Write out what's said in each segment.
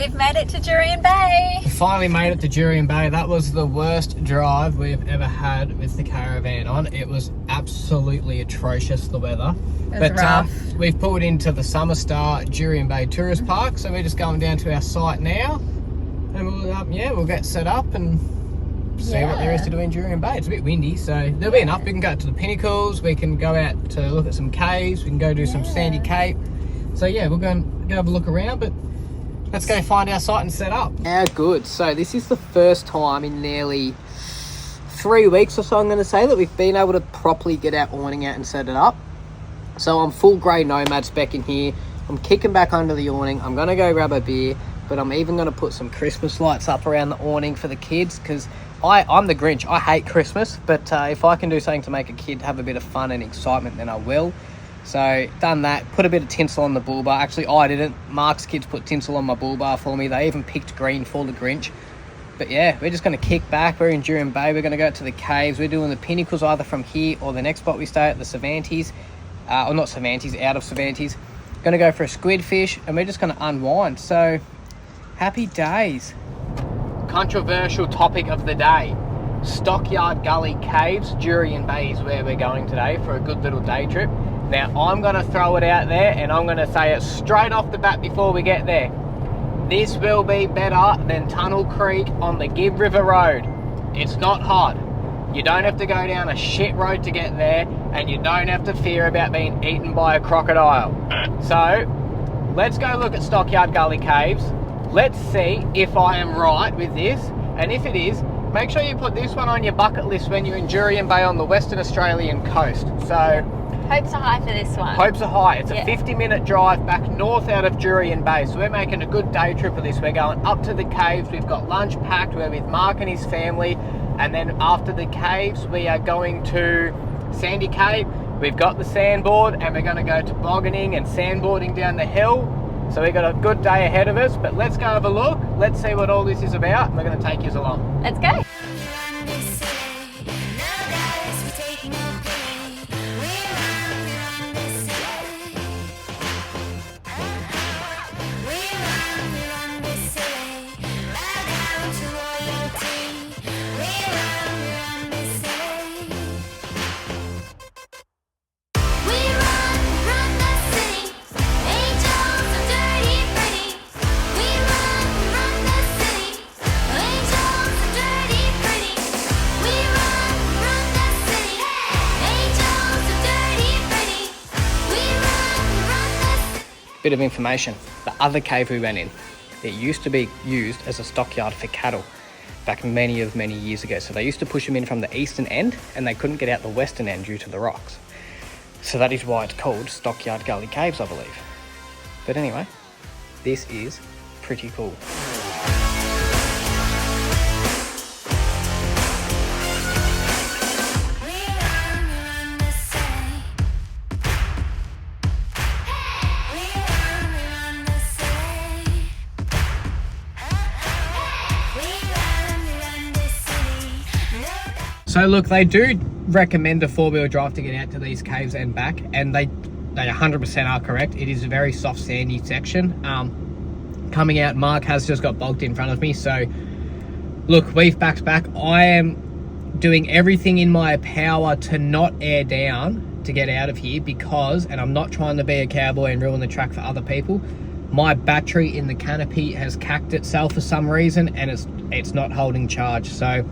We've made it to Jurian Bay. We finally made it to Jurian Bay. That was the worst drive we've ever had with the caravan on. It was absolutely atrocious, the weather. It was rough. We've pulled into the Summer Star Jurian Bay Tourist Park, so we're just going down to our site now. And we'll get set up and see what there is to do in Jurian Bay. It's a bit windy, so there'll be enough. We can go to the Pinnacles, we can go out to look at some caves, we can go do some Sandy Cape. So yeah, we'll go have a look around, but let's go find our site and set up. How good. So this is the first time in nearly 3 weeks or so, I'm going to say, that we've been able to properly get our awning out and set it up. So I'm full grey Nomad spec in here. I'm kicking back under the awning. I'm going to go grab a beer, but I'm even going to put some Christmas lights up around the awning for the kids, because I'm the Grinch. I hate Christmas, but if I can do something to make a kid have a bit of fun and excitement, then I will. So done that, put a bit of tinsel on the bull bar. Actually, I didn't. Mark's kids put tinsel on my bull bar for me. They even picked green for the Grinch. But yeah, we're just going to kick back. We're in Jurian Bay. We're going to go to the caves. We're doing the Pinnacles either from here or the next spot we stay at, the Cervantes. Or not Cervantes, out of Cervantes. Going to go for a squid fish, and we're just going to unwind. So happy days. Controversial topic of the day. Stockyard Gully Caves, Jurian Bay is where we're going today for a good little day trip. Now, I'm going to throw it out there, and I'm going to say it straight off the bat before we get there. This will be better than Tunnel Creek on the Gibb River Road. It's not hot. You don't have to go down a shit road to get there, and you don't have to fear about being eaten by a crocodile. So, let's go look at Stockyard Gully Caves. Let's see if I am right with this, and if it is, make sure you put this one on your bucket list when you're in Jurian Bay on the Western Australian coast. So, hopes are high for this one. Hopes are high. It's a 50-minute drive back north out of Jurian Bay. So we're making a good day trip of this. We're going up to the caves. We've got lunch packed. We're with Mark and his family. And then after the caves, we are going to Sandy Cape. We've got the sandboard, and we're going to go tobogganing and sandboarding down the hill. So we've got a good day ahead of us. But let's go have a look. Let's see what all this is about. And we're going to take you along. Let's go. Bit of information. The other cave we went in, it used to be used as a stockyard for cattle back many years ago. So they used to push them in from the eastern end, and they couldn't get out the western end due to the rocks. So that is why it's called Stockyard Gully Caves, I believe. But anyway, this is pretty cool. So look, they do recommend a 4-wheel drive to get out to these caves and back, and they 100% are correct. It is a very soft sandy section. Coming out, Mark has just got bogged in front of me, so look, we've backed back. I am doing everything in my power to not air down to get out of here, because, and I'm not trying to be a cowboy and ruin the track for other people, my battery in the canopy has cacked itself for some reason, and it's not holding charge. So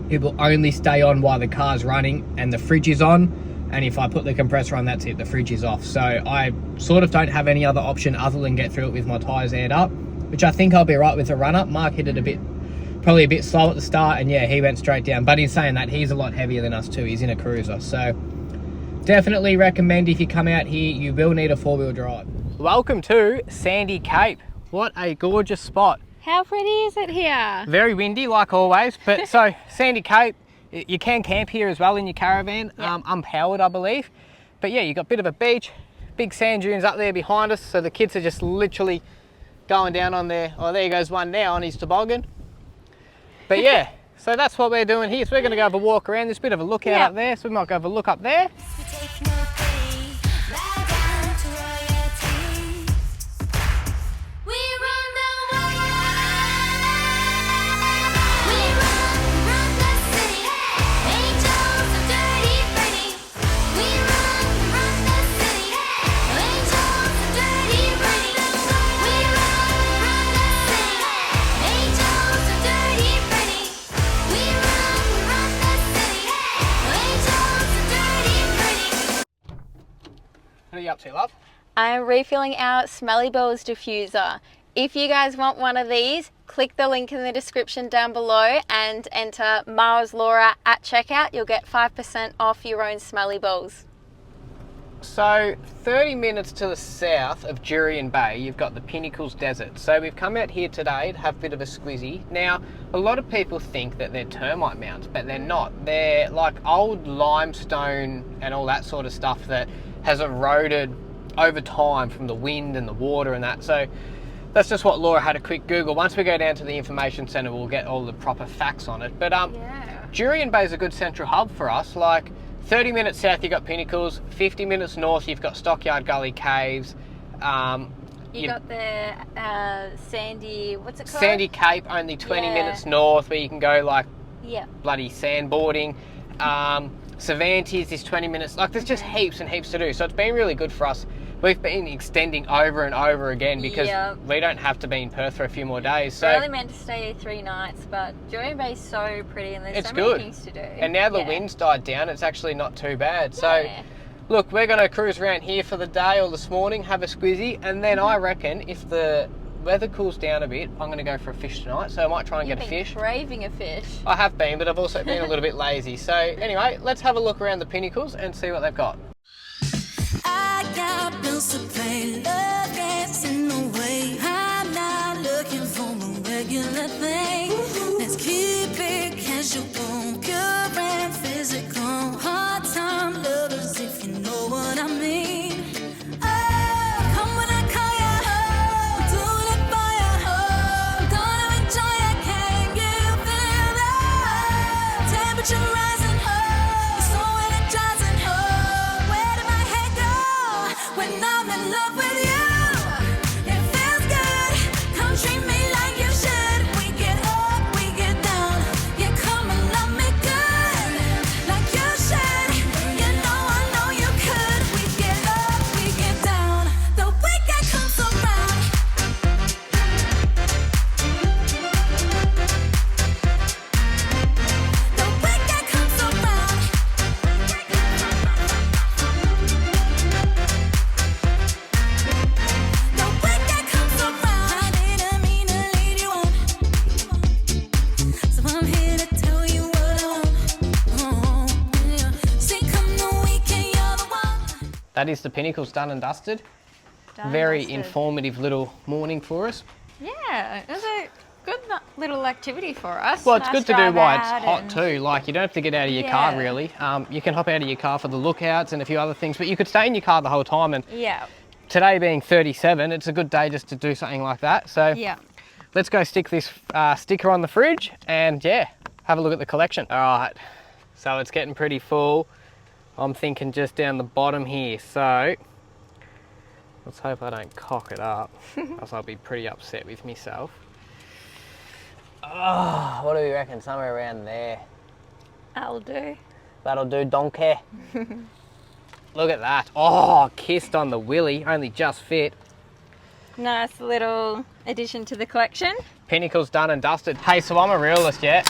it will only stay on while the car's running and the fridge is on, and if I put the compressor on, that's it, the fridge is off. So I sort of don't have any other option other than get through it with my tyres aired up, which I think I'll be right with the run up. Mark hit it probably a bit slow at the start, and yeah, he went straight down. But in saying that, he's a lot heavier than us too. He's in a cruiser. So definitely recommend, if you come out here, you will need a 4-wheel drive. Welcome to Sandy Cape. What a gorgeous spot. How pretty is it here? Very windy, like always. But so, Sandy Cape, you can camp here as well in your caravan, yep. Unpowered, I believe. But yeah, you've got a bit of a beach, big sand dunes up there behind us. So the kids are just literally going down on there. Oh, there goes one now on his toboggan. But yeah, so that's what we're doing here. So we're going to go have a walk around. There's a bit of a lookout up there. So we might go have a look up there. up to, love? I'm refilling our Smelly Bells diffuser. If you guys want one of these, click the link in the description down below and enter Mars Laura at checkout. You'll get 5% off your own Smelly Bells. So 30 minutes to the south of Jurien Bay, you've got the Pinnacles Desert. So we've come out here today to have a bit of a squizzy. Now, a lot of people think that they're termite mounds, but they're not. They're like old limestone and all that sort of stuff that has eroded over time from the wind and the water and that. So that's just what Laura had a quick Google. Once we go down to the information centre, we'll get all the proper facts on it. But Jurian Bay is a good central hub for us. Like 30 minutes south, you've got Pinnacles. 50 minutes north, you've got Stockyard Gully Caves. You got the Sandy, what's it called? Sandy Cape, only 20 minutes north, where you can go like bloody sandboarding. Cervantes is 20 minutes. Like there's just heaps and heaps to do. So it's been really good for us. We've been extending over and over again because we don't have to be in Perth for a few more days. So we're only meant to stay here 3 nights, but Jurian Bay is so pretty and there's so many things to do. And now the wind's died down, it's actually not too bad. So look, we're going to cruise around here for the day or this morning, have a squizzy, and then I reckon if the weather cools down a bit, I'm going to go for a fish tonight. So I might try and get a fish. You've been craving a fish. I have been, but I've also been a little bit lazy. So anyway, let's have a look around the Pinnacles and see what they've got. I got bills to pay, love gets in the way. I'm not looking for a regular thing. Let's keep it casual, pure and physical. Hard time lovers, if you know what I mean. Oh, come when I call you home, do it for you home. Gonna enjoy it, can't you feel that? Temperature rising home, so energizing home. Where did my head go? When I'm in love with you, it feels good. Come treat me like you should. We get up, we get down. You come and love me good, like you should. You know I know you could. We get up, we get down. The weekend comes around. The weekend comes around. The weekend comes around. I didn't mean to lead you on, so I'm here to tell you what I want. See, come the weekend, you're the one. That is the Pinnacles done and dusted. Very informative little morning for us. Yeah, it was a good little activity for us. Well, it's good to do while it's out hot and- too. Like you don't have to get out of your car really. You can hop out of your car for the lookouts and a few other things, but you could stay in your car the whole time. And today being 37, it's a good day just to do something like that. So let's go stick this sticker on the fridge and have a look at the collection. All right, so it's getting pretty full. I'm thinking just down the bottom here. So let's hope I don't cock it up, else I'll be pretty upset with myself. Oh, what do we reckon? Somewhere around there. That'll do. That'll do, donkey. Look at that. Oh, kissed on the willy, only just fit. Nice little addition to the collection. Pinnacles done and dusted. Hey, so I'm a realist, yeah?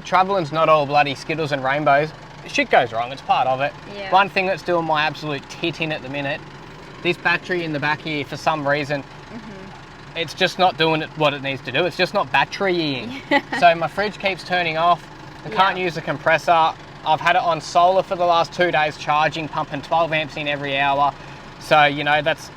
Travelling's not all bloody Skittles and rainbows. Shit goes wrong, it's part of it. One thing that's doing my absolute tit in at the minute, this battery in the back here, for some reason, it's just not doing what it needs to do. It's just not batterying. So my fridge keeps turning off. I can't use the compressor. I've had it on solar for the last 2 days, charging, pumping 12 amps in every hour. So, you know, that's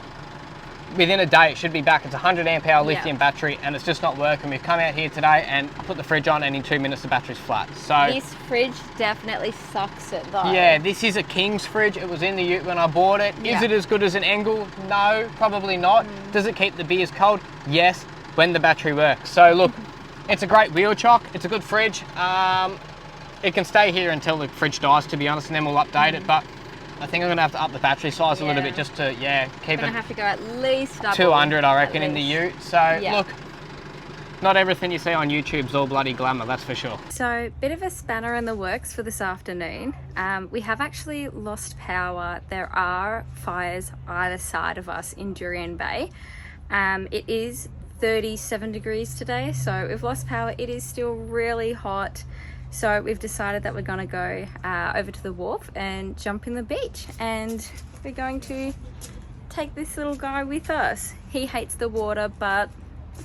within a day it should be back. It's a 100 amp hour lithium battery and it's just not working. We've come out here today and put the fridge on and in 2 minutes the battery's flat. So this fridge definitely sucks it though. Yeah, this is a King's fridge. It was in the ute when I bought it. Is it as good as an Engel? No, probably not. Does it keep the beers cold? Yes, when the battery works. So look, it's a great wheel chock. It's a good fridge. It can stay here until the fridge dies, to be honest, and then we'll update it. But I think I'm going to have to up the battery size a little bit just to, keep Gonna it have to go at least double. 200, I reckon, in the ute. So look, not everything you see on YouTube's all bloody glamour, that's for sure. So, bit of a spanner in the works for this afternoon. We have actually lost power. There are fires either side of us in Jurian Bay. It is 37 degrees today, so we've lost power. It is still really hot. So we've decided that we're going to go over to the wharf and jump in the beach, and we're going to take this little guy with us. He hates the water, but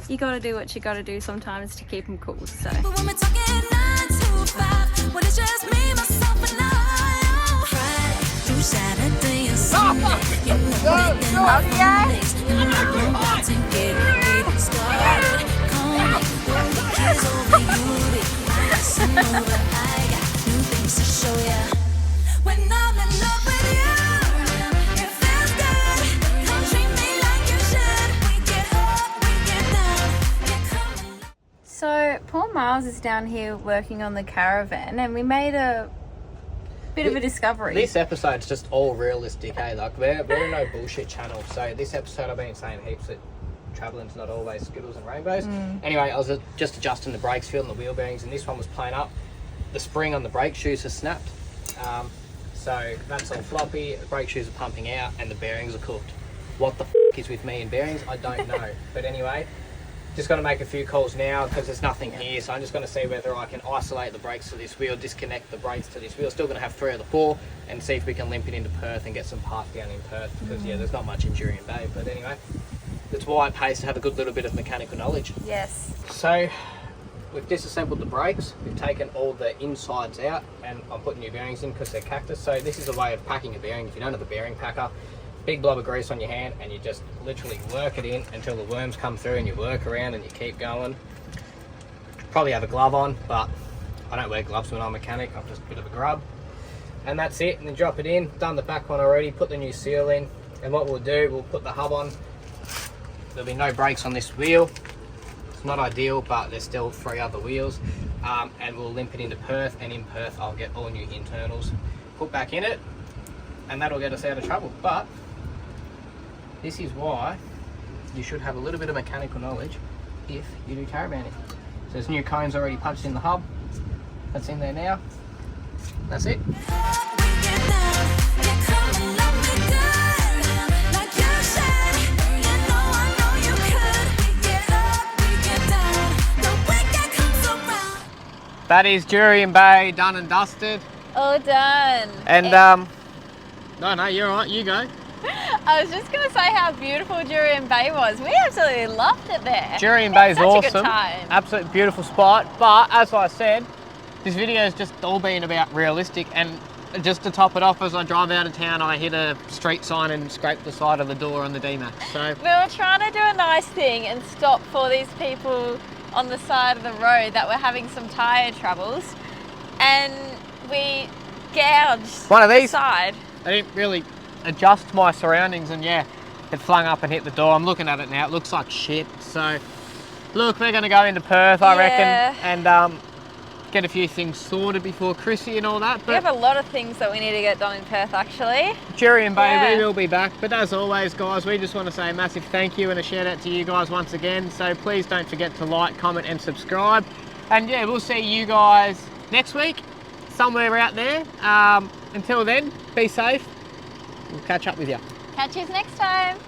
you gotta do what you gotta do sometimes to keep him cool, so. But when we're talking 9 to 5, when it's just me, myself, and I, Friday through Saturday and Sunday, you know we can have Mondays, and we're about to get started. Call me, the kids over you, listen over, I got new things to show ya. When I'm in love with you, it feels good. Come treat me like you should. We get up, we get down, get coming. So poor Miles is down here working on the Caravan, and we made a bit of a discovery. This episode's just all realistic, hey? Like, we're no bullshit channel. So this episode I've been saying heaps that travelling's not always skittles and rainbows. Anyway, I was just adjusting the brakes, feeling the wheel bearings, and this one was playing up. The spring on the brake shoes has snapped. So that's all floppy, the brake shoes are pumping out, and the bearings are cooked. What the is with me and bearings? I don't know. But anyway, just going to make a few calls now because there's nothing here. So I'm just going to see whether I can isolate the brakes to this wheel, disconnect the brakes to this wheel. Still going to have 3 of the 4, and see if we can limp it into Perth and get some parts down in Perth. Because yeah, there's not much in Jurian Bay. But anyway, that's why it pays to have a good little bit of mechanical knowledge. Yes. So we've disassembled the brakes, we've taken all the insides out, and I'm putting new bearings in because they're cactus. So this is a way of packing a bearing. If you don't have a bearing packer, big blob of grease on your hand, and you just literally work it in until the worms come through, and you work around and you keep going. Probably have a glove on, but I don't wear gloves when I'm a mechanic. I'm just a bit of a grub. And that's it, and then drop it in. Done the back one already, put the new seal in, and what we'll do, we'll put the hub on. There'll be no brakes on this wheel. It's not ideal, but there's still 3 other wheels, and we'll limp it into Perth, and in Perth I'll get all new internals put back in it, and that'll get us out of trouble. But this is why you should have a little bit of mechanical knowledge if you do caravanning. So there's new cones already punched in the hub, that's in there now, that's it. That is Jurian Bay, done and dusted. All done. And no, you're all right, you go. I was just going to say how beautiful Jurian Bay was. We absolutely loved it there. Jurian Bay is Such awesome. a good time. Absolutely beautiful spot. But as I said, this video has just all been about realistic. And just to top it off, as I drive out of town, I hit a street sign and scraped the side of the door on the D-Max. So we were trying to do a nice thing and stop for these people on the side of the road that were having some tyre troubles, and we gouged one of these the side. I didn't really adjust my surroundings, and yeah, it flung up and hit the door. I'm looking at it now, it looks like shit. So look, we're going to go into Perth, I reckon, and get a few things sorted before Chrissy and all that. But we have a lot of things that we need to get done in Perth, actually. Jurian Bay, we will be back. But as always, guys, we just want to say a massive thank you and a shout out to you guys once again. So please don't forget to like, comment and subscribe. And yeah, we'll see you guys next week, somewhere out there. Until then, be safe. We'll catch up with you. Catch you next time.